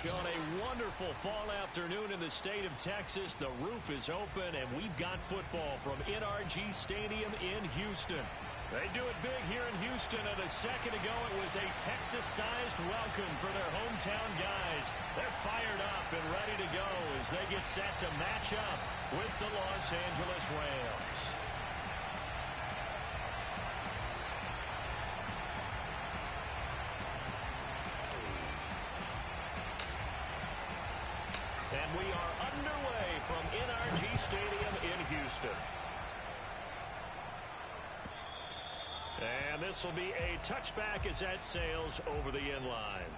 On a wonderful fall afternoon in the state of Texas, the roof is open, and we've got football from NRG Stadium in Houston. They do it big here in Houston, and a second ago it was a Texas-sized welcome for their hometown guys. They're fired up and ready to go as they get set to match up with the Los Angeles Rams. And we are underway from NRG Stadium in Houston. And this will be a touchback as that sails over the end line.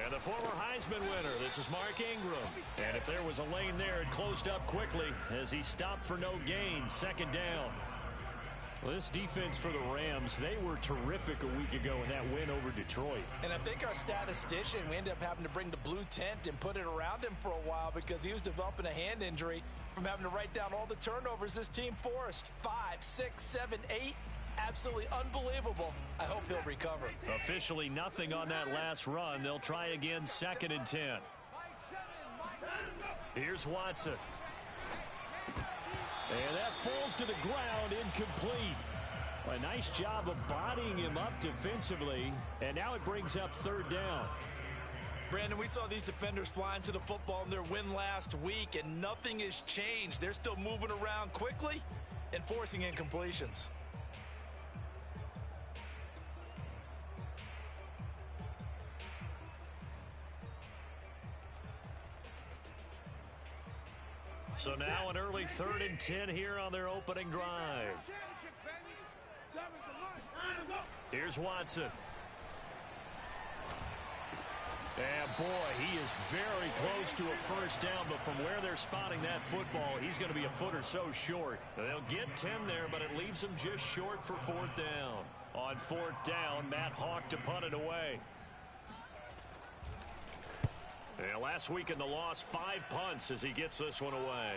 And the former Heisman winner, this is Mark Ingram. And if there was a lane there, it closed up quickly as he stopped for no gain. Second down. Well, this defense for the Rams, they were terrific a week ago in that win over Detroit. And I think our statistician, we ended up having to bring the blue tent and put it around him for a while because he was developing a hand injury from having to write down all the turnovers this team forced. 5, 6, 7, 8. Absolutely unbelievable. I hope he'll recover. Officially nothing on that last run. They'll try again, 2nd and 10. Here's Watson. And that falls to the ground, incomplete. A nice job of bodying him up defensively. And now it brings up 3rd down. Brandon, we saw these defenders flying to the football in their win last week, and nothing has changed. They're still moving around quickly and forcing incompletions. So now an early 3rd and 10 here on their opening drive. Here's Watson. And boy, he is very close to a first down, but from where they're spotting that football, he's going to be a foot or so short. They'll get 10 there, but it leaves them just short for 4th down. On 4th down, Matt Hawk to punt it away. And last week in the loss, 5 punts as he gets this one away.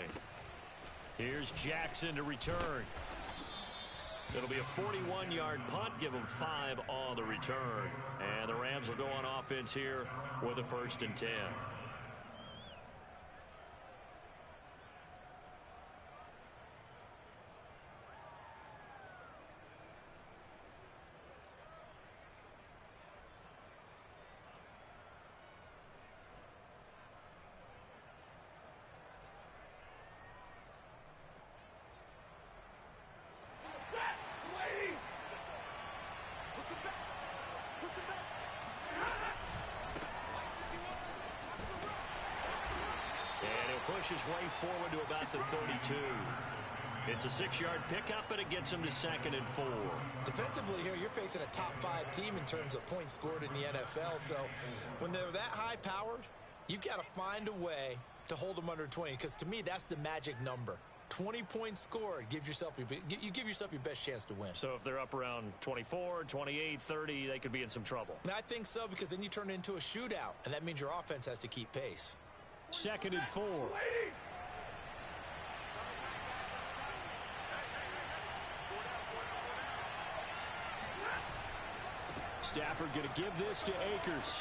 Here's Jackson to return. It'll be a 41-yard punt, give them 5 on the return. And the Rams will go on offense here with a 1st and 10. Push his way forward to about the 32. It's a 6-yard pickup, and it gets him to 2nd and 4. Defensively here, you're facing a top 5 team in terms of points scored in the NFL. So when they're that high-powered, you've got to find a way to hold them under 20. Because to me, that's the magic number. 20 points scored, you give yourself your best chance to win. So if they're up around 24, 28, 30, they could be in some trouble. I think so, because then you turn it into a shootout, and that means your offense has to keep pace. 2nd and 4. Stafford going to give this to Akers.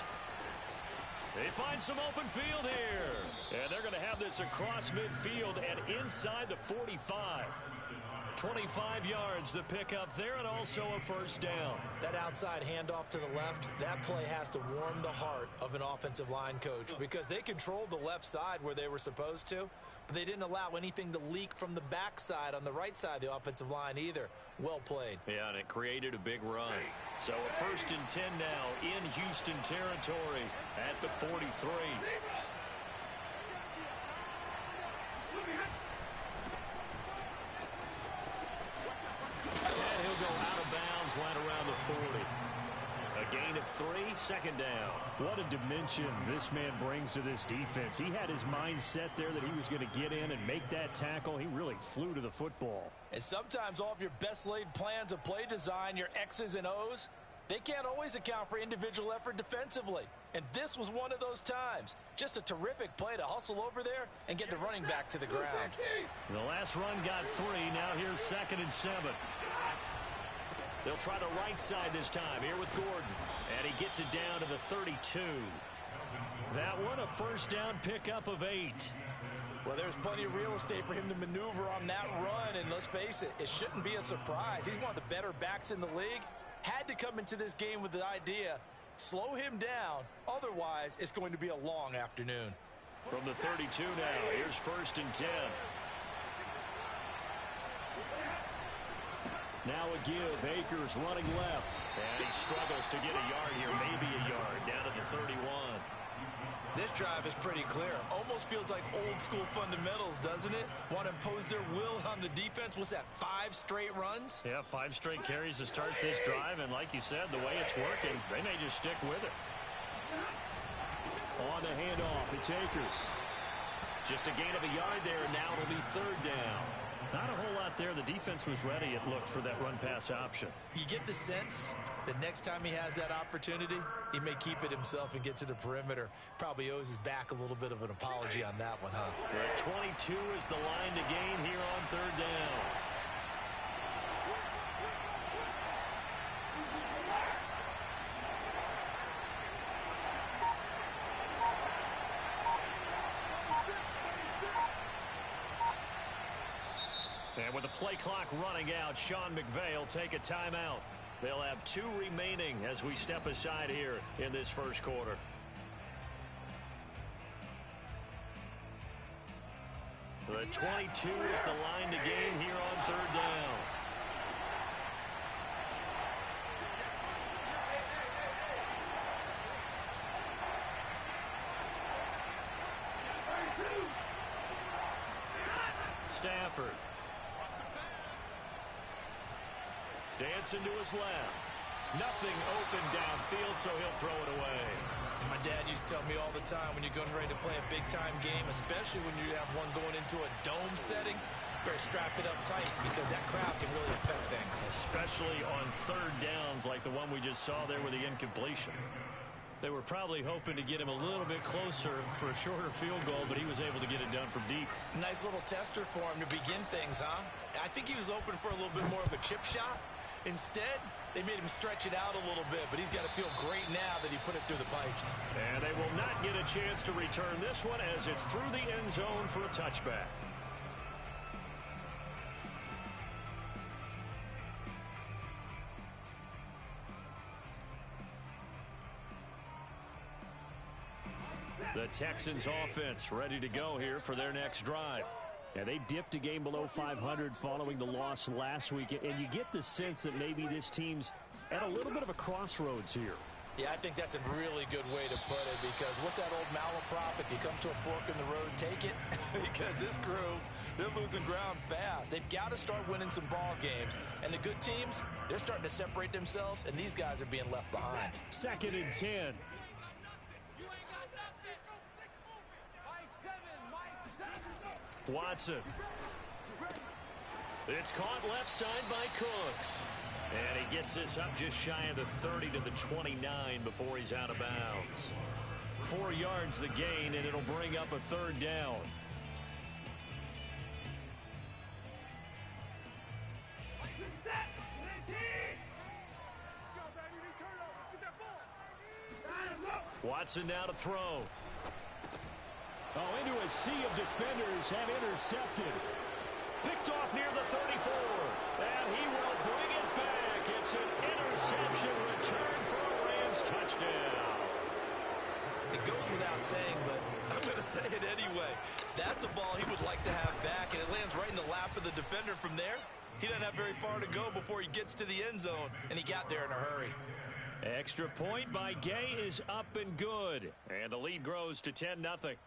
They find some open field here. And they're going to have this across midfield and inside the 45. 25 yards the pickup there, and also a 1st down. That outside handoff to the left, that play has to warm the heart of an offensive line coach because they controlled the left side where they were supposed to, but they didn't allow anything to leak from the backside on the right side of the offensive line either. Well played. Yeah, and it created a big run. So a 1st and 10 now in Houston territory at the 43. Right around the 40. A gain of 3, second down. What a dimension this man brings to this defense. He had his mind set there that he was going to get in and make that tackle. He really flew to the football. And sometimes all of your best laid plans of play design, your X's and O's, they can't always account for individual effort defensively. And this was one of those times. Just a terrific play to hustle over there and get the running back to the ground. The last run got 3. Now here's 2nd and 7. They'll try the right side this time here with Gordon. And he gets it down to the 32. That one a first down pickup of 8. Well, there's plenty of real estate for him to maneuver on that run. And let's face it, it shouldn't be a surprise. He's one of the better backs in the league. Had to come into this game with the idea, slow him down. Otherwise, it's going to be a long afternoon. From the 32 now, here's 1st and 10. Now a give. Akers running left. And he struggles to get a yard here, maybe a yard, down to the 31. This drive is pretty clear. Almost feels like old school fundamentals, doesn't it? Want to impose their will on the defense. What's that, 5 straight runs? Yeah, 5 straight carries to start this drive. And like you said, the way it's working, they may just stick with it. On the handoff, it's Akers. Just a gain of a yard there, and now it'll be 3rd down. Not a whole lot there. The defense was ready, it looked, for that run-pass option. You get the sense that next time he has that opportunity, he may keep it himself and get to the perimeter. Probably owes his back a little bit of an apology on that one, huh? The 22 is the line to gain here on 3rd down. And with the play clock running out, Sean McVay will take a timeout. They'll have 2 remaining as we step aside here in this first quarter. The 22 is the line to gain here on 3rd down. Stafford. Dancing to his left. Nothing open downfield, so he'll throw it away. As my dad used to tell me all the time, when you're getting ready to play a big-time game, especially when you have one going into a dome setting, better strap it up tight because that crowd can really affect things. Especially on 3rd downs like the one we just saw there with the incompletion. They were probably hoping to get him a little bit closer for a shorter field goal, but he was able to get it done from deep. Nice little tester for him to begin things, huh? I think he was open for a little bit more of a chip shot. Instead, they made him stretch it out a little bit, but he's got to feel great now that he put it through the pipes. And they will not get a chance to return this one as it's through the end zone for a touchback. The Texans offense ready to go here for their next drive. Yeah, they dipped a game below 500 following the loss last week, and you get the sense that maybe this team's at a little bit of a crossroads here. Yeah, I think that's a really good way to put it because what's that old malaprop? If you come to a fork in the road, take it. Because this crew, they're losing ground fast. They've got to start winning some ball games. And the good teams, they're starting to separate themselves, and these guys are being left behind. 2nd and 10. Watson. It's caught left side by Cooks. And he gets this up just shy of the 30 to the 29 before he's out of bounds. 4 yards the gain, and it'll bring up a 3rd down. Watson now to throw. Oh, into a sea of defenders and intercepted. Picked off near the 34. And he will bring it back. It's an interception return for a Rams touchdown. It goes without saying, but I'm going to say it anyway. That's a ball he would like to have back, and it lands right in the lap of the defender. From there, he doesn't have very far to go before he gets to the end zone, and he got there in a hurry. Extra point by Gay is up and good. And the lead grows to 10-0.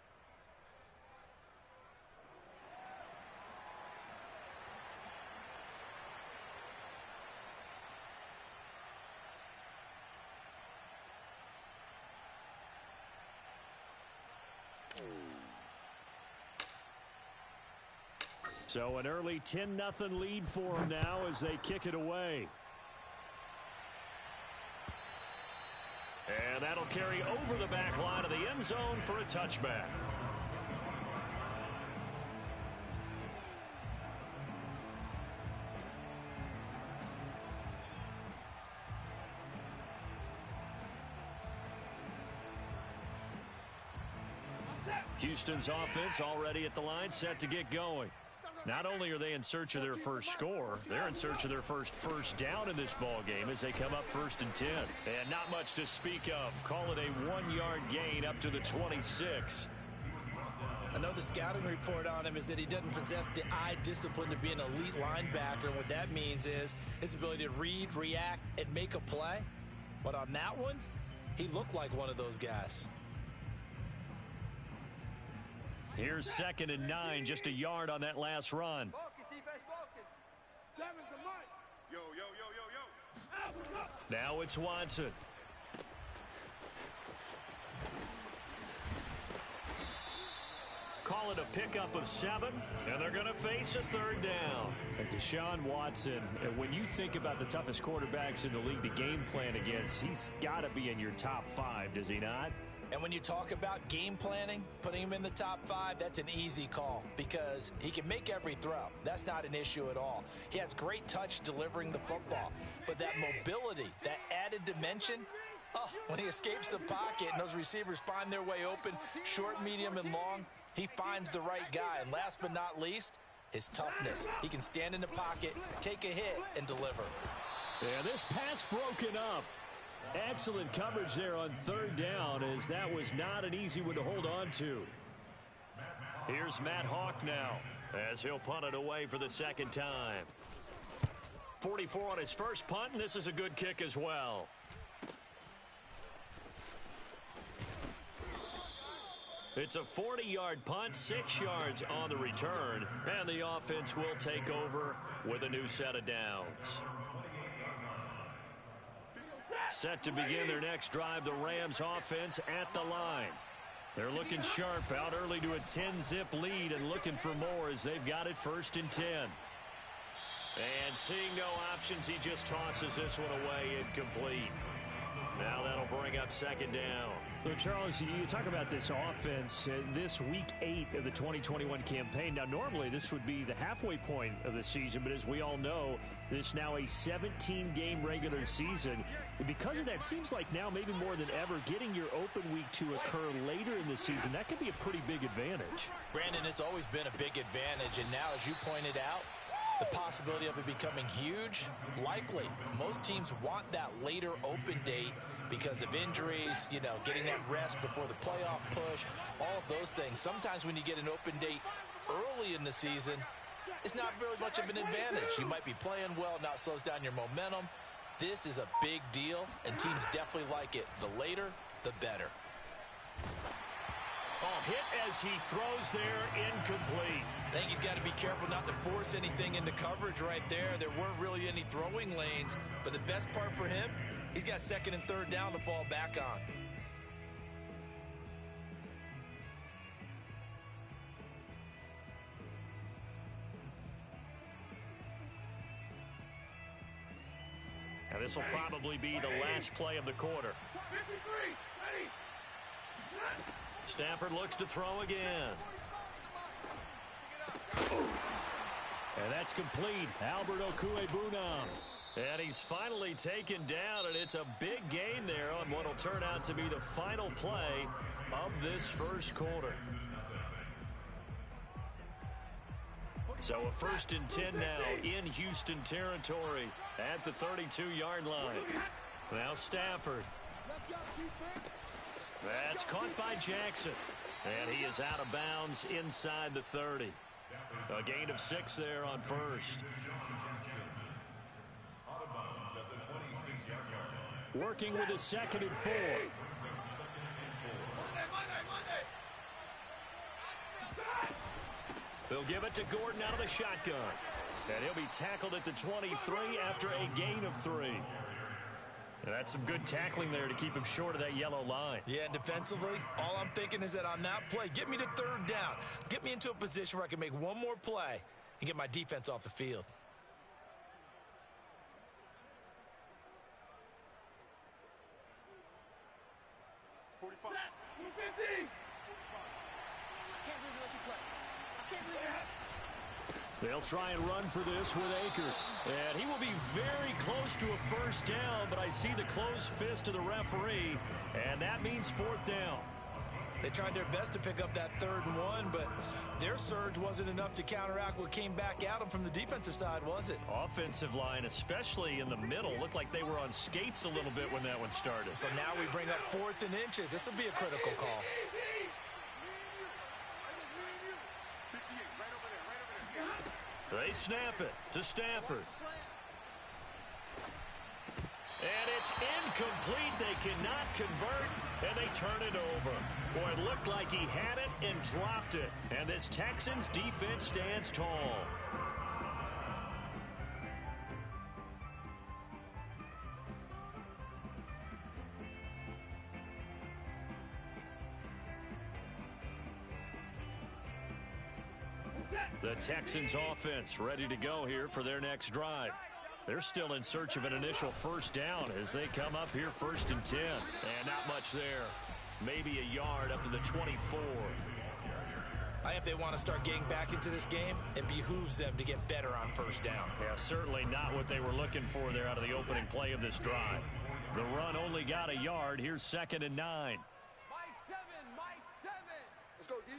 So an early 10-0 lead for them now as they kick it away. And that'll carry over the back line of the end zone for a touchback. Houston's offense already at the line, set to get going. Not only are they in search of their first score, they're in search of their first down in this ball game as they come up 1st and 10. And not much to speak of. Call it a 1-yard gain up to the 26. I know the scouting report on him is that he doesn't possess the eye discipline to be an elite linebacker. And what that means is his ability to read, react, and make a play. But on that one, he looked like one of those guys. Here's 2nd and 9, just a yard on that last run. Now it's Watson. Call it a pickup of 7, and they're going to face a 3rd down. And Deshaun Watson, when you think about the toughest quarterbacks in the league to game plan against, he's got to be in your top 5, does he not? And when you talk about game planning, putting him in the top 5, that's an easy call because he can make every throw. That's not an issue at all. He has great touch delivering the football. But that mobility, that added dimension, when he escapes the pocket and those receivers find their way open, short, medium, and long, he finds the right guy. And last but not least, his toughness. He can stand in the pocket, take a hit, and deliver. Yeah, this pass broken up. Excellent coverage there on 3rd down, as that was not an easy one to hold on to. Here's Matt Hawk now as he'll punt it away for the 2nd time. 44 on his first punt, and this is a good kick as well. It's a 40-yard punt, 6 yards on the return, and the offense will take over with a new set of downs. Set to begin their next drive, the Rams offense at the line. They're looking sharp, out early to a 10-zip lead and looking for more as they've got it 1st and 10. And seeing no options, he just tosses this one away incomplete. Now that'll bring up 2nd down. So, Charles, you talk about this offense, this week 8 of the 2021 campaign. Now, normally this would be the halfway point of the season, but as we all know, this now a 17-game regular season. And because of that, seems like now maybe more than ever, getting your open week to occur later in the season, that could be a pretty big advantage. Brandon, it's always been a big advantage, and now, as you pointed out, the possibility of it becoming huge, likely. Most teams want that later open date because of injuries, getting that rest before the playoff push, all of those things. Sometimes when you get an open date early in the season, it's not very much of an advantage. You might be playing well, now it slows down your momentum. This is a big deal, and teams definitely like it. The later, the better. Oh, hit as he throws there, incomplete. I think he's got to be careful not to force anything into coverage right there. There weren't really any throwing lanes, but the best part for him, he's got 2nd and 3rd down to fall back on. And this will probably be the last play of the quarter. Stafford looks to throw again. And that's complete. Albert Okwuegbunam. And he's finally taken down, and it's a big gain there on what will turn out to be the final play of this first quarter. So a 1st and 10 now in Houston territory at the 32-yard line. Now Stafford. That's caught by Jackson. And he is out of bounds inside the 30. A gain of 6 there on 1st. Working with a 2nd and 4. They'll give it to Gordon out of the shotgun. And he'll be tackled at the 23 after a gain of 3. And that's some good tackling there to keep him short of that yellow line. Yeah, and defensively, all I'm thinking is that on that play, get me to 3rd down. Get me into a position where I can make one more play and get my defense off the field. They'll try and run for this with Akers. And he will be very close to a first down, but I see the closed fist of the referee, and that means fourth down. They tried their best to pick up that 3rd and 1, but their surge wasn't enough to counteract what came back at them from the defensive side, was it? Offensive line, especially in the middle, looked like they were on skates a little bit when that one started. So now we bring up 4th and inches. This will be a critical call. They snap it to Stafford. And it's incomplete. They cannot convert, and they turn it over. Boy, it looked like he had it and dropped it. And this Texans defense stands tall. The Texans offense ready to go here for their next drive. They're still in search of an initial first down as they come up here 1st and 10. And not much there. Maybe a yard up to the 24. If they want to start getting back into this game, it behooves them to get better on first down. Yeah, certainly not what they were looking for there out of the opening play of this drive. The run only got a yard. Here's 2nd and 9. Mike 7. Let's go, D.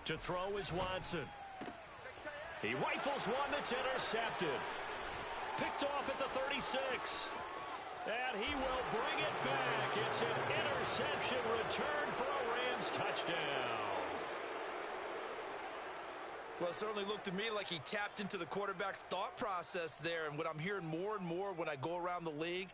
To throw is Watson. He rifles one that's intercepted. Picked off at the 36. And he will bring it back. It's an interception return for a Rams touchdown. Well, it certainly looked to me like he tapped into the quarterback's thought process there. And what I'm hearing more and more when I go around the league,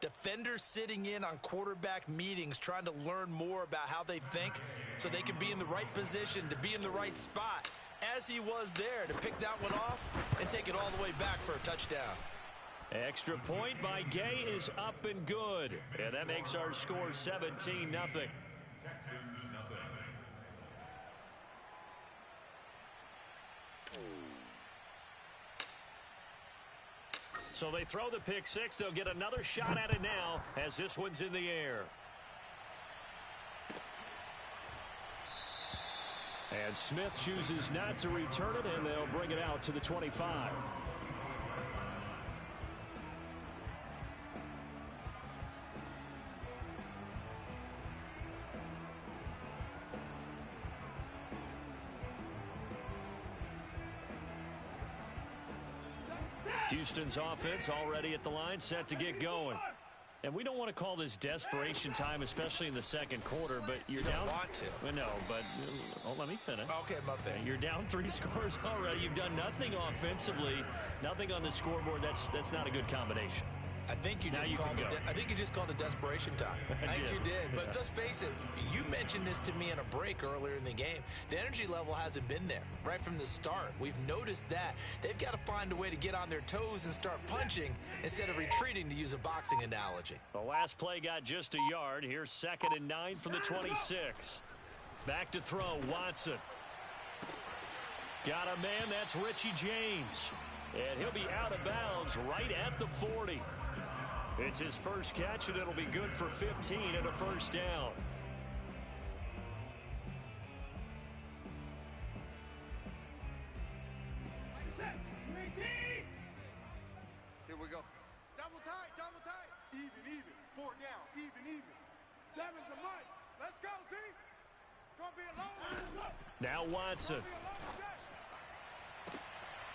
defenders sitting in on quarterback meetings trying to learn more about how they think so they can be in the right position to be in the right spot, as he was there to pick that one off and take it all the way back for a touchdown. Extra point by Gay is up and good. And that makes our score 17-0. So they throw the pick six. They'll get another shot at it now as this one's in the air. And Smith chooses not to return it, and they'll bring it out to the 25. Houston's offense already at the line, set to get going. And we don't want to call this desperation time, especially in the second quarter, but you're down. Want to. Well, no, but let me finish. Okay, my bad. You're down 3 scores already. You've done nothing offensively, nothing on the scoreboard. That's not a good combination. I think you just called it desperation time. I think you did. But let's face it, you mentioned this to me in a break earlier in the game. The energy level hasn't been there right from the start. We've noticed that. They've got to find a way to get on their toes and start punching instead of retreating, to use a boxing analogy. The last play got just a yard. Here's 2nd and 9 from the 26. Back to throw, Watson. Got a man, that's Richie James. And he'll be out of bounds right at the 40. It's his first catch, and it'll be good for 15 and a first down. Here we go. Double tight, double tight. Even. 4 down, even. 7's a Mike. Let's go, D. It's going to be a long. Now Watson.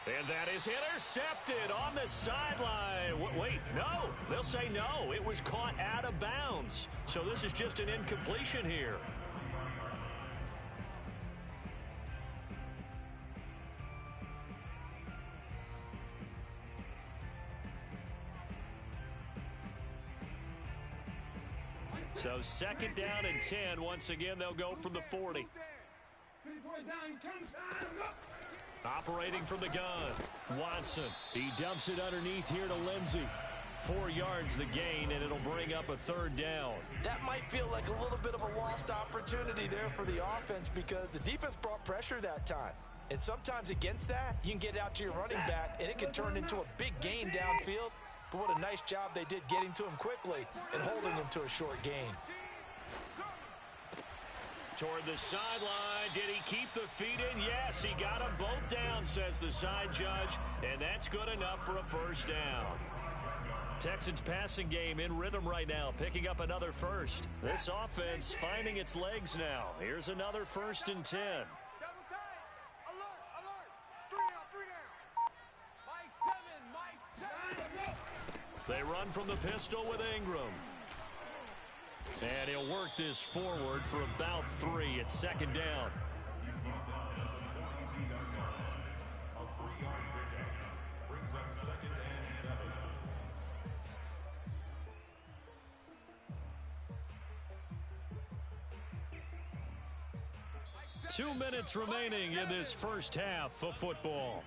And that is intercepted on the sideline. Wait, no. They'll say no. It was caught out of bounds. So this is just an incompletion here. So 2nd down and 10. Once again, they'll go from the 40. Operating from the gun, Watson. He dumps it underneath here to Lindsey. 4 yards the gain, and it'll bring up a 3rd down. That might feel like a little bit of a lost opportunity there for the offense because the defense brought pressure that time. And sometimes against that, you can get out to your running back, and it can turn into a big gain downfield. But what a nice job they did getting to him quickly and holding him to a short gain. Toward the sideline. Did he keep the feet in? Yes, he got them both down, says the side judge. And that's good enough for a 1st down. Texans passing game in rhythm right now, picking up another 1st. This offense finding its legs now. Here's another 1st and 10. Double tight. Alert, alert. 3 down, 3 down. Mike 7, Mike 7. They run from the pistol with Ingram. And he'll work this forward for about 3 at 2nd down. Brings up 2nd and 7. 2 minutes remaining in this 1st half of football.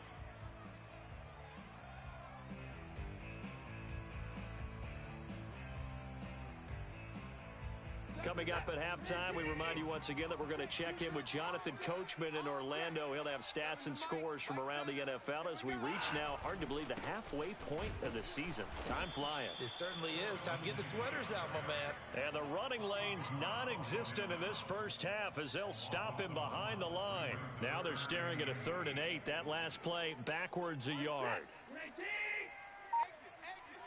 Coming up at halftime, we remind you once again that we're going to check in with Jonathan Coachman in Orlando. He'll have stats and scores from around the NFL as we reach now, hard to believe, the halfway point of the season. Time flying. It certainly is. Time to get the sweaters out, my man. And the running lane's non-existent in this 1st half as they'll stop him behind the line. Now they're staring at a 3rd and 8. That last play backwards a yard. Exit, exit.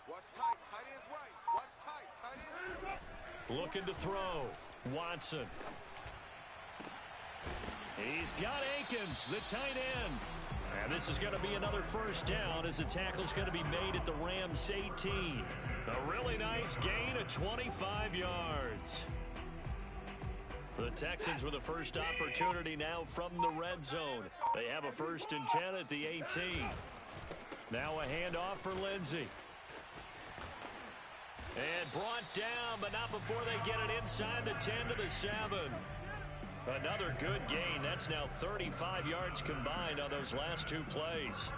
Watch tight. Tight end's right. Watch tight. Tight end's right. Looking to throw. Watson. He's got Akins, the tight end. And this is going to be another 1st down as the tackle's going to be made at the Rams 18. A really nice gain of 25 yards. The Texans with the first opportunity now from the red zone. They have a 1st and 10 at the 18. Now a handoff for Lindsey. And brought down, but not before they get it inside the 10 to the 7. Another good gain. That's now 35 yards combined on those last 2 plays.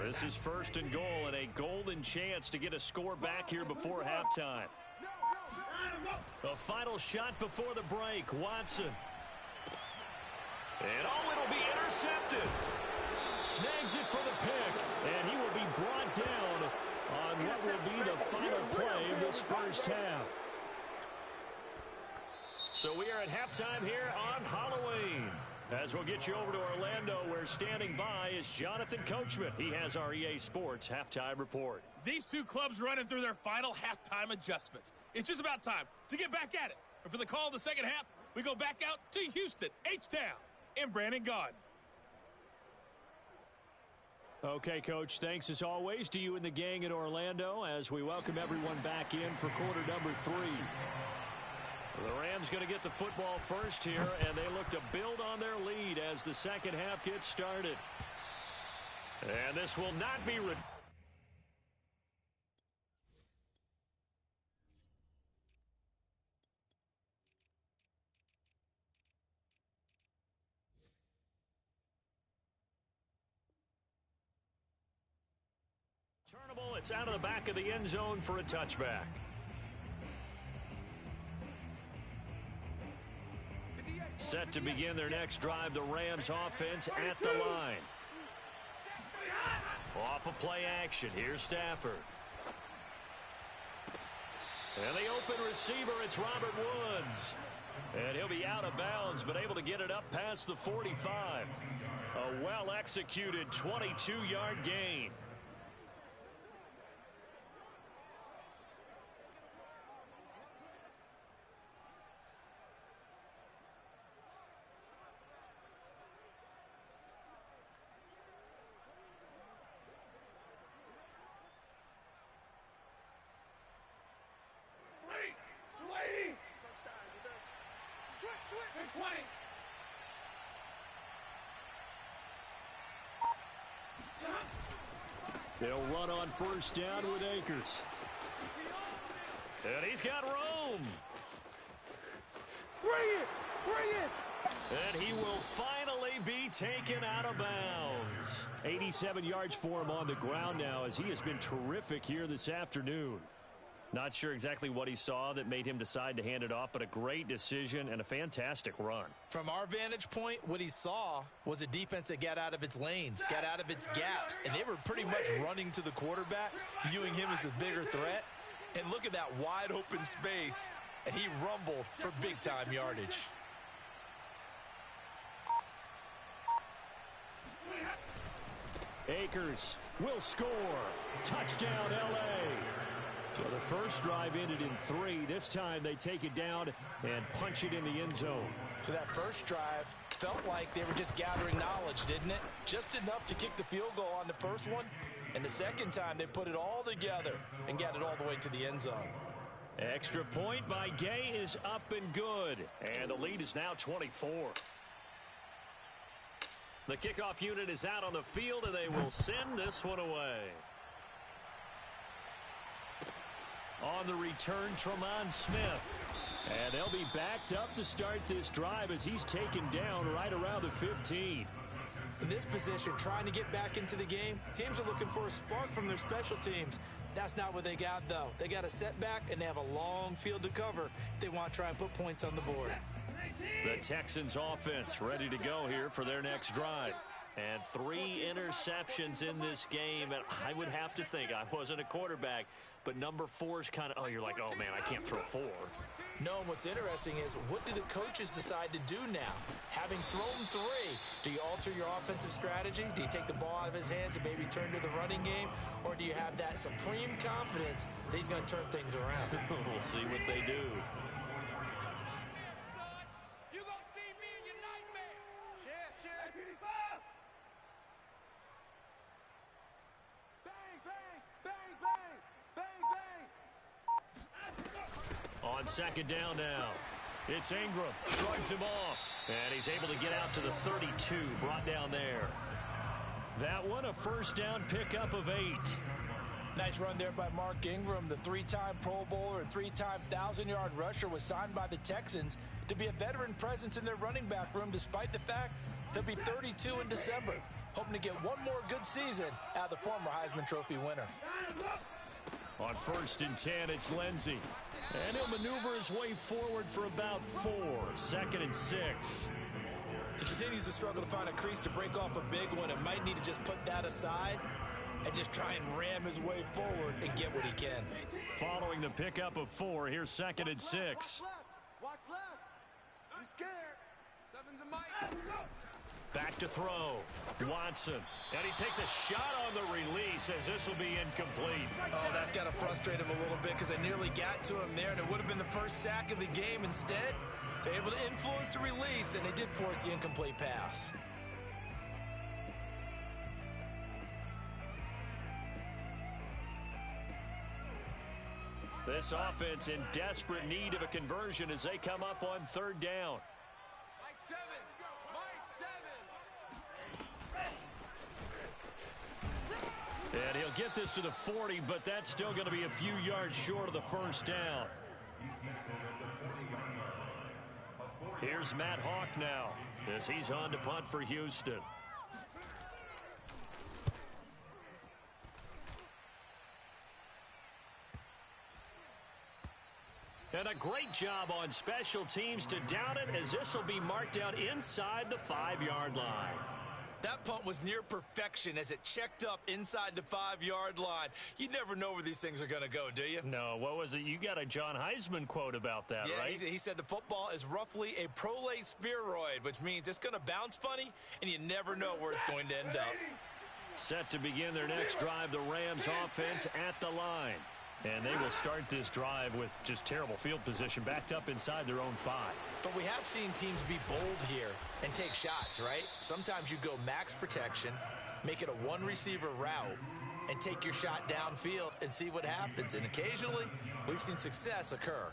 This is 1st and goal and a golden chance to get a score back here before halftime. A final shot before the break. Watson. And it'll be intercepted. Snags it for the pick, and he will be brought down on what will be the final play of this 1st half. So we are at halftime here on Halloween. As we'll get you over to Orlando, where standing by is Jonathan Coachman. He has our EA Sports halftime report. These 2 clubs running through their final halftime adjustments. It's just about time to get back at it. And for the call of the 2nd half, we go back out to Houston, H-Town, and Brandon Gaudin. Okay, Coach, thanks as always to you and the gang in Orlando as we welcome everyone back in for quarter number 3. The Rams going to get the football first here, and they look to build on their lead as the 2nd half gets started. And this will not be... Turnable, it's out of the back of the end zone for a touchback. Set to begin their next drive, the Rams offense at the line. Off of play action, here's Stafford. And the open receiver, it's Robert Woods. And he'll be out of bounds, but able to get it up past the 45. A well-executed 22-yard gain. They'll run on 1st down with Akers. And he's got room. And he will finally be taken out of bounds. 87 yards for him on the ground now, as he has been terrific here this afternoon. Not sure exactly what he saw that made him decide to hand it off, but a great decision and a fantastic run. From our vantage point, what he saw was a defense that got out of its lanes, got out of its gaps, and they were pretty much running to the quarterback, viewing him as the bigger threat. And look at that wide open space, and he rumbled for big-time yardage. Akers will score. Touchdown, L.A. So the first drive ended in 3. This time they take it down and punch it in the end zone. So that first drive felt like they were just gathering knowledge, didn't it? Just enough to kick the field goal on the first one. And the second time they put it all together and got it all the way to the end zone. Extra point by Gay is up and good. And the lead is now 24. The kickoff unit is out on the field, and they will send this one away. On the return, Tremont Smith. And they'll be backed up to start this drive as he's taken down right around the 15. In this position, trying to get back into the game, teams are looking for a spark from their special teams. That's not what they got, though. They got a setback, and they have a long field to cover if they want to try and put points on the board. The Texans offense ready to go here for their next drive. And 3 interceptions in this game. And I would have to think, I wasn't a quarterback, but number 4 is kind of, oh, you're like, oh, man, I can't throw 4. No, and what's interesting is, what do the coaches decide to do now? Having thrown 3, do you alter your offensive strategy? Do you take the ball out of his hands and maybe turn to the running game? Or do you have that supreme confidence that he's going to turn things around? We'll see what they do. On second down now, it's Ingram, shrugs him off, and he's able to get out to the 32, brought down there. That one, a first down pickup of 8. Nice run there by Mark Ingram. The 3-time Pro Bowler and 3-time 1,000-yard rusher was signed by the Texans to be a veteran presence in their running back room, despite the fact he'll be 32 in December. Hoping to get one more good season out of the former Heisman Trophy winner. On 1st and 10, it's Lindsey. And he'll maneuver his way forward for about 4. 2nd and 6. He continues to struggle to find a crease to break off a big one and might need to just put that aside and just try and ram his way forward and get what he can. Following the pickup of 4, here's 2nd and 6. Watch left. He's scared. 7's a mic. Back to throw. Watson. And he takes a shot on the release as this will be incomplete. Oh, that's got to frustrate him a little bit because they nearly got to him there, and it would have been the first sack of the game. Instead, they're able to influence the release, and they did force the incomplete pass. This offense in desperate need of a conversion as they come up on 3rd down. Mike 7. And he'll get this to the 40, but that's still going to be a few yards short of the first down. Here's Matt Hawk now as he's on to punt for Houston. And a great job on special teams to down it as this will be marked out inside the 5-yard line. That punt was near perfection as it checked up inside the 5-yard line. You never know where these things are going to go, do you? No, what was it? You got a John Heisman quote about that, yeah, right? He said the football is roughly a prolate spheroid, which means it's going to bounce funny, and you never know where it's going to end up. Set to begin their next drive, the Rams offense at the line. And they will start this drive with just terrible field position, backed up inside their own 5. But we have seen teams be bold here and take shots, right? Sometimes you go max protection, make it a 1-receiver route, and take your shot downfield and see what happens. And occasionally, we've seen success occur.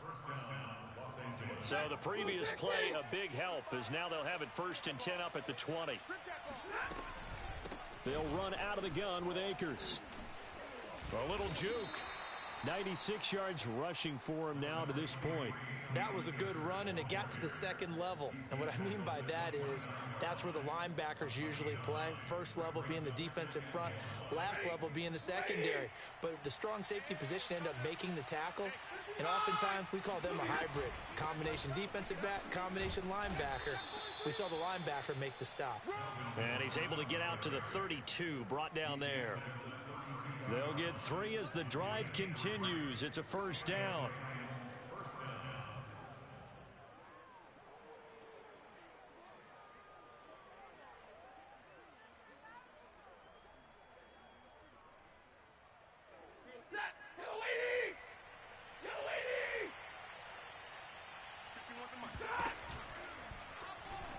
So the previous play, a big help, as now they'll have it 1st and 10 up at the 20. They'll run out of the gun with Akers. A little juke. 96 yards rushing for him now to this point. That was a good run, and it got to the second level. And what I mean by that is that's where the linebackers usually play. First level being the defensive front, last level being the secondary. But the strong safety position ended up making the tackle, and oftentimes we call them a hybrid. Combination defensive back, combination linebacker. We saw the linebacker make the stop. And he's able to get out to the 32, brought down there. They'll get 3 as the drive continues. It's a first down.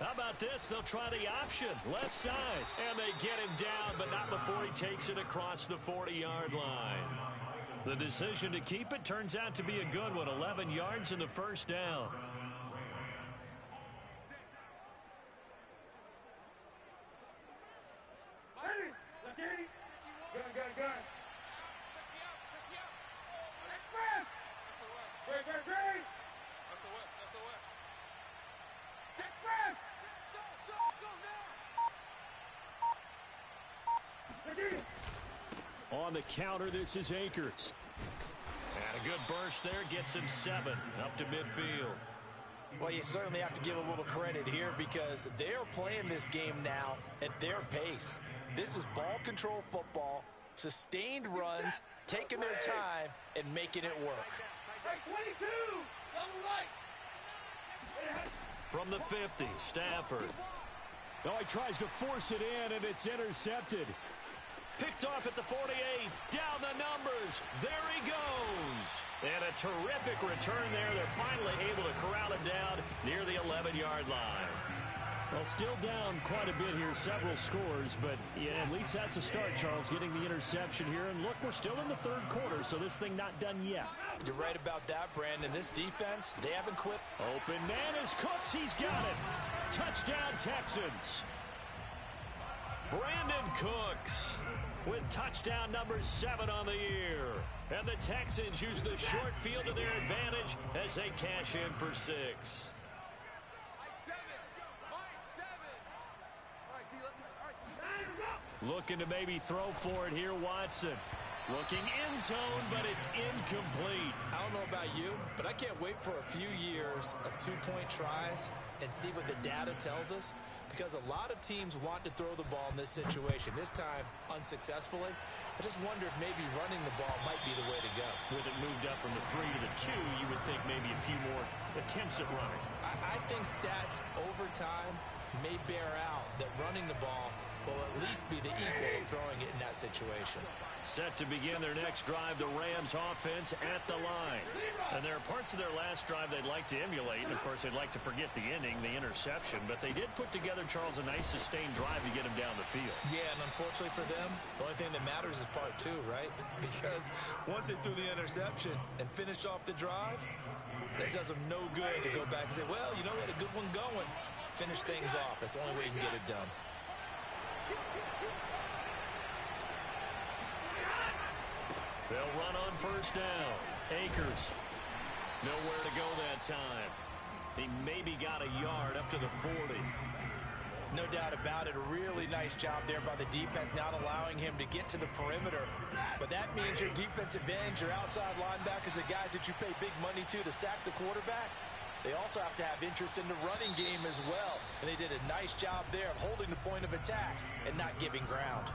How about this? They'll try the option, left side, and they get him down, but not before he takes it across the 40-yard line. The decision to keep it turns out to be a good one, 11 yards in the first down. On the counter, this is Akers. And a good burst there gets him 7 up to midfield. Well, you certainly have to give a little credit here because they're playing this game now at their pace. This is ball control football, sustained runs, taking their time, and making it work. From the 50, Stafford. Oh, he tries to force it in, and it's intercepted. Picked off at the 48, down the numbers, there he goes. And a terrific return there. They're finally able to corral him down near the 11-yard line. Well, still down quite a bit here, several scores, but yeah, at least that's a start, Charles, getting the interception here. And look, we're still in the third quarter, so this thing not done yet. You're right about that, Brandon. This defense, they haven't quit. Open man is Cooks, he's got it. Touchdown, Texans. Brandon Cooks with touchdown number 7 on the year. And the Texans use the short field to their advantage as they cash in for 6. Looking to maybe throw for it here, Watson. Looking end zone, but it's incomplete. I don't know about you, but I can't wait for a few years of two-point tries and see what the data tells us, because a lot of teams want to throw the ball in this situation. This time, unsuccessfully. I just wonder if maybe running the ball might be the way to go. With it moved up from the 3 to the 2, you would think maybe a few more attempts at running. I think stats over time may bear out that running the ball will at least be the equal of throwing it in that situation. Set to begin their next drive, the Rams offense at the line. And there are parts of their last drive they'd like to emulate. And, of course, they'd like to forget the ending, the interception. But they did put together, Charles, a nice sustained drive to get him down the field. Yeah, and unfortunately for them, the only thing that matters is part 2, right? Because once they threw the interception and finished off the drive, that does them no good to go back and say, well, you know, we had a good one going. Finish things off. That's the only way you can get it done. They'll run on first down. Akers. Nowhere to go that time. He maybe got a yard up to the 40. No doubt about it. A really nice job there by the defense, not allowing him to get to the perimeter. But that means your defensive ends, your outside linebackers, the guys that you pay big money to sack the quarterback, they also have to have interest in the running game as well. And they did a nice job there of holding the point of attack and not giving ground.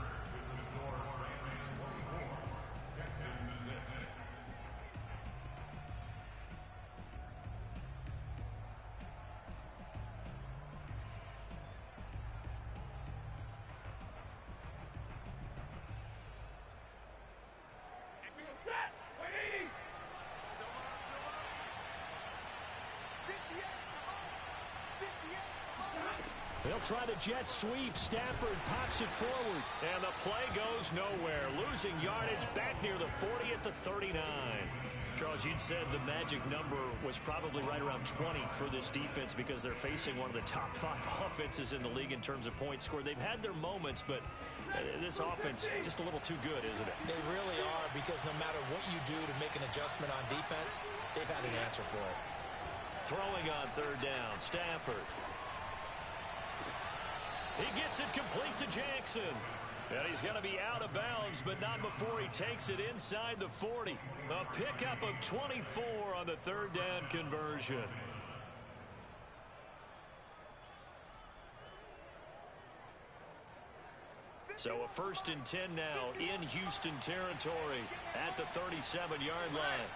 They'll try the jet sweep. Stafford pops it forward. And the play goes nowhere. Losing yardage back near the 40 at the 39. Charles, you'd said the magic number was probably right around 20 for this defense because they're facing one of the top 5 offenses in the league in terms of points scored. They've had their moments, but this offense just a little too good, isn't it? They really are, because no matter what you do to make an adjustment on defense, they've had an answer for it. Throwing on third down, Stafford. He gets it complete to Jackson. And he's going to be out of bounds, but not before he takes it inside the 40. A pickup of 24 on the third down conversion. So a 1st and 10 now in Houston territory at the 37-yard line.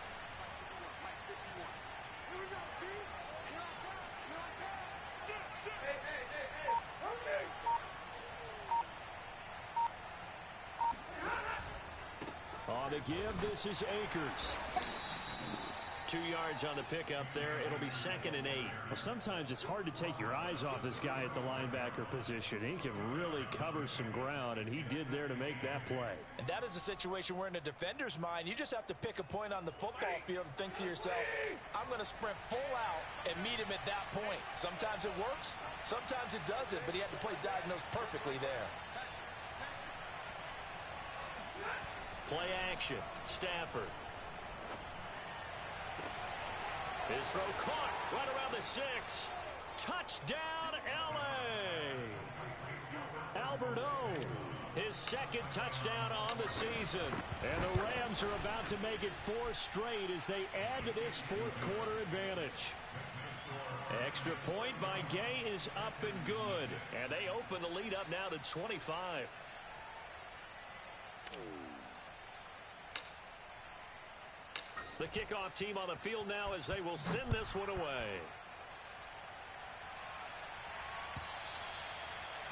On the give, this is Akers. 2 yards on the pickup there. It'll be 2nd and 8. Well, sometimes it's hard to take your eyes off this guy at the linebacker position. He can really cover some ground, and he did there to make that play. And that is a situation where in a defender's mind, you just have to pick a point on the football field and think to yourself, I'm going to sprint full out and meet him at that point. Sometimes it works, sometimes it doesn't, but he had to play diagnosed perfectly there. Play action, Stafford. His throw caught right around the 6. Touchdown, L.A. Albert O. His 2nd touchdown on the season. And the Rams are about to make it 4 straight as they add to this 4th quarter advantage. Extra point by Gay is up and good. And they open the lead up now to 25. The kickoff team on the field now as they will send this one away.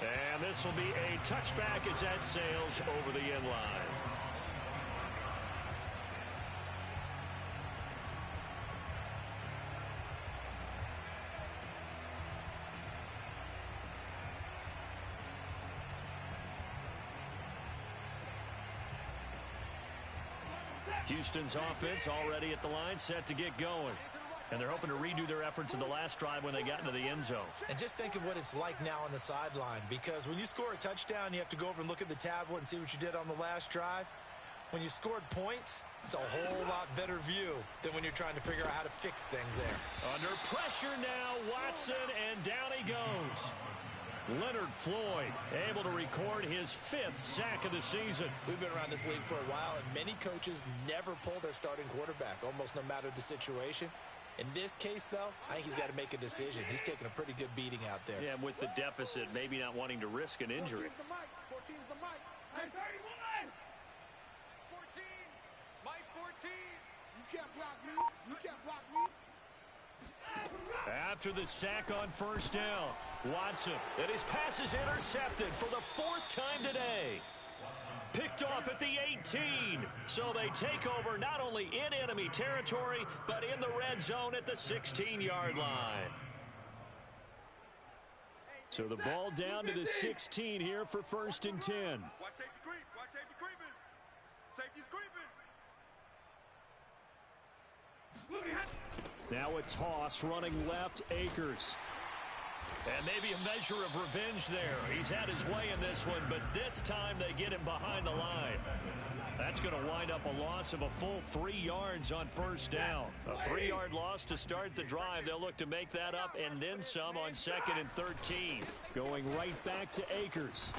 And this will be a touchback as that sails over the end line. Houston's offense already at the line, set to get going. And they're hoping to redo their efforts in the last drive when they got into the end zone. And just think of what it's like now on the sideline, because when you score a touchdown, you have to go over and look at the tablet and see what you did on the last drive. When you scored points, it's a whole lot better view than when you're trying to figure out how to fix things there. Under pressure now, Watson, and down he goes. Leonard Floyd able to record his 5th sack of the season. We've been around this league for a while, and many coaches never pull their starting quarterback, almost no matter the situation. In this case, though, I think he's got to make a decision. He's taking a pretty good beating out there. Yeah, with the deficit, maybe not wanting to risk an injury. 14's the mic. Hey, 31! 14! Mike 14! You can't block me. You can't block me. After the sack on 1st down, Watson, and his pass is intercepted for the 4th time today. Picked off at the 18. So they take over not only in enemy territory, but in the red zone at the 16-yard line. So the ball down to the 16 here for 1st and 10. Watch safety creep. Watch safety creeping. Safety's creeping. Now a toss running left, Akers. And maybe a measure of revenge there. He's had his way in this one, but this time they get him behind the line. That's going to wind up a loss of a full 3 yards on 1st down. A 3-yard loss to start the drive. They'll look to make that up and then some on 2nd and 13. Going right back to Akers.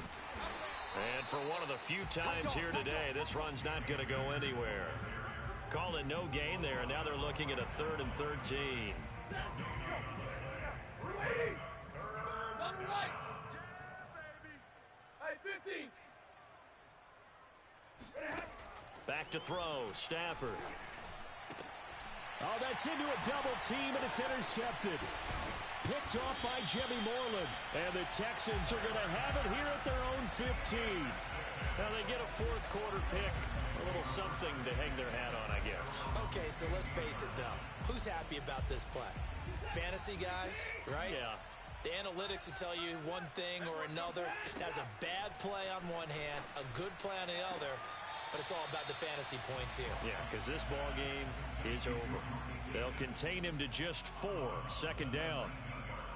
And for one of the few times here today, this run's not going to go anywhere. Call it no gain there, and now they're looking at a 3rd and 13. Back to throw, Stafford. Oh, that's into a double team, and it's intercepted. Picked off by Jimmy Moreland. And the Texans are going to have it here at their own 15. Now they get a 4th quarter pick. A little something to hang their hat on, I guess. Okay, so let's face it, though. Who's happy about this play? Fantasy guys, right? Yeah. The analytics will tell you one thing or another. That's a bad play on one hand, a good play on the other, but it's all about the fantasy points here. Yeah, because this ball game is over. They'll contain him to just 4, 2nd down.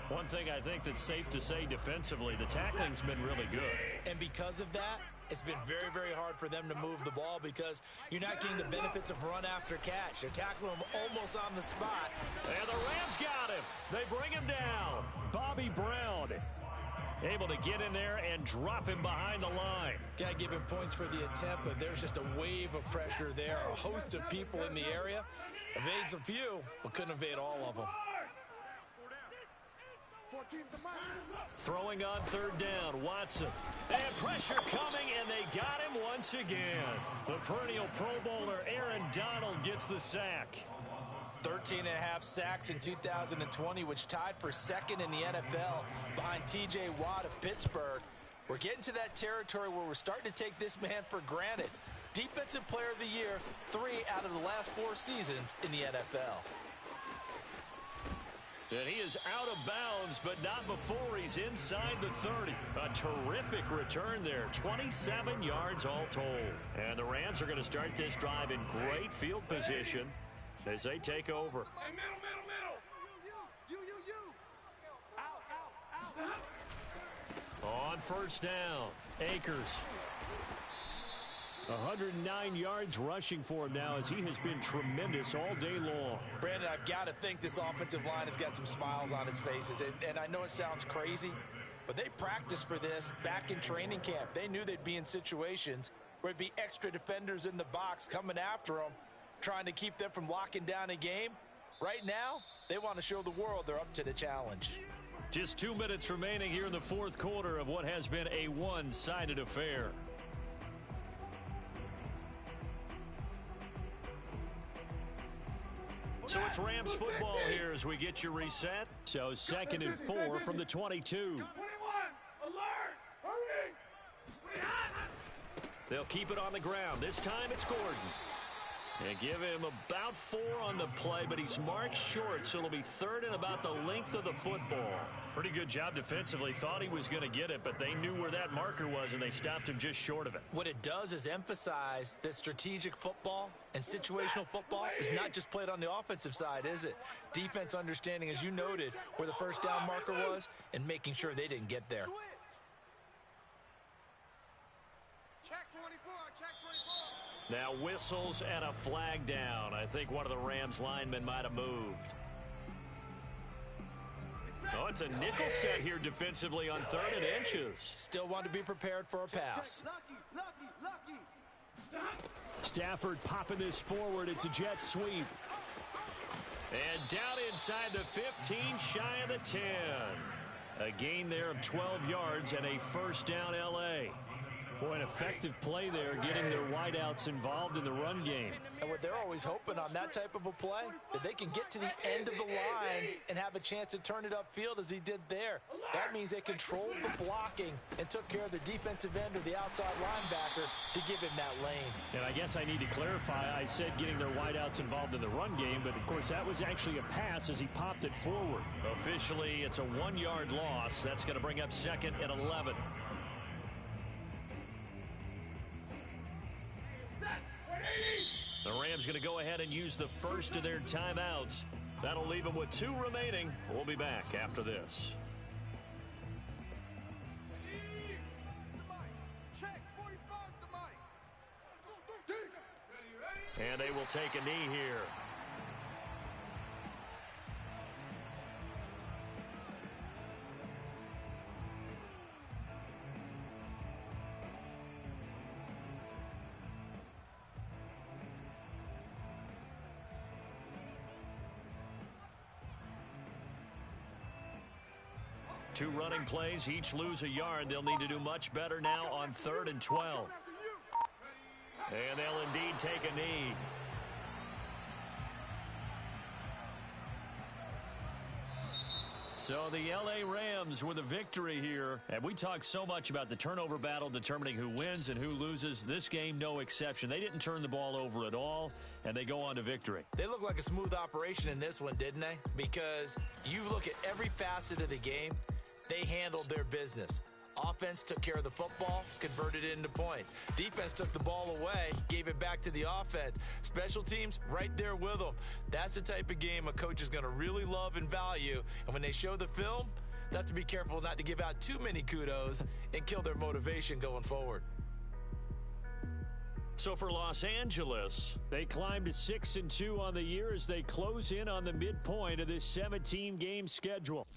One thing I think that's safe to say defensively, the tackling's been really good. And because of that, It's been very, very hard for them to move the ball because you're not getting the benefits of run after catch. They're tackling him almost on the spot. And the Rams got him. They bring him down. Bobby Brown able to get in there and drop him behind the line. Got to give him points for the attempt, but there's just a wave of pressure there. A host of people in the area. Evades a few, but couldn't evade all of them. Throwing on third down, Watson. And pressure coming, and they got him once again. The perennial Pro Bowler Aaron Donald gets the sack. 13 and a half sacks in 2020, which tied for second in the NFL behind T.J. Watt of Pittsburgh. We're getting to that territory where we're starting to take this man for granted. Defensive Player of the Year, 3 out of the last 4 seasons in the NFL. And he is out of bounds, but not before he's inside the 30. A terrific return there. 27 yards all told. And the Rams are going to start this drive in great field position as they take over. Hey, middle. You. Out. On first down, Akers. 109 yards rushing for him now as he has been tremendous all day long. Brandon, I've got to think this offensive line has got some smiles on its faces. And I know it sounds crazy, but they practiced for this back in training camp. They knew they'd be in situations where it'd be extra defenders in the box coming after them, trying to keep them from locking down a game. Right now, they want to show the world they're up to the challenge. Just 2 minutes remaining here in the fourth quarter of what has been a one-sided affair. So it's Rams football here as we get you reset. So 2nd and 4 from the 22. 21, alert, hurry. They'll keep it on the ground. This time it's Gordon. And give him about 4 on the play, but he's marked short, so it'll be 3rd and about the length of the football. Pretty good job defensively. Thought he was going to get it, but they knew where that marker was, and they stopped him just short of it. What it does is emphasize that strategic football and situational football is not just played on the offensive side, is it? Defense understanding, as you noted, where the first down marker was and making sure they didn't get there. Check 24, check 24. Now whistles and a flag down. I think one of the Rams linemen might have moved. Oh, it's a nickel set here defensively on 3rd and inches. Still want to be prepared for a pass. Lucky. Stafford popping this forward. It's a jet sweep. And down inside the 15, shy of the 10. A gain there of 12 yards and a first down L.A. Boy, an effective play there, getting their wideouts involved in the run game. And what they're always hoping on that type of a play, that they can get to the end of the line and have a chance to turn it upfield as he did there. That means they controlled the blocking and took care of the defensive end or the outside linebacker to give him that lane. And I guess I need to clarify, I said getting their wideouts involved in the run game, but of course that was actually a pass as he popped it forward. Officially, it's a 1-yard loss. That's going to bring up 2nd and 11. The Rams going to go ahead and use the first of their timeouts. That'll leave them with 2 remaining. We'll be back after this. Check 45 the mic. And they will take a knee here. Two running plays, each lose a yard. They'll need to do much better now on 3rd and 12. And they'll indeed take a knee. So the L.A. Rams with a victory here. And we talk so much about the turnover battle determining who wins and who loses. This game, no exception. They didn't turn the ball over at all, and they go on to victory. They look like a smooth operation in this one, didn't they? Because you look at every facet of the game, they handled their business. Offense took care of the football, converted it into points. Defense took the ball away, gave it back to the offense. Special teams, right there with them. That's the type of game a coach is going to really love and value. And when they show the film, they have to be careful not to give out too many kudos and kill their motivation going forward. So for Los Angeles, they climb to 6-2 on the year as they close in on the midpoint of this 17-game schedule.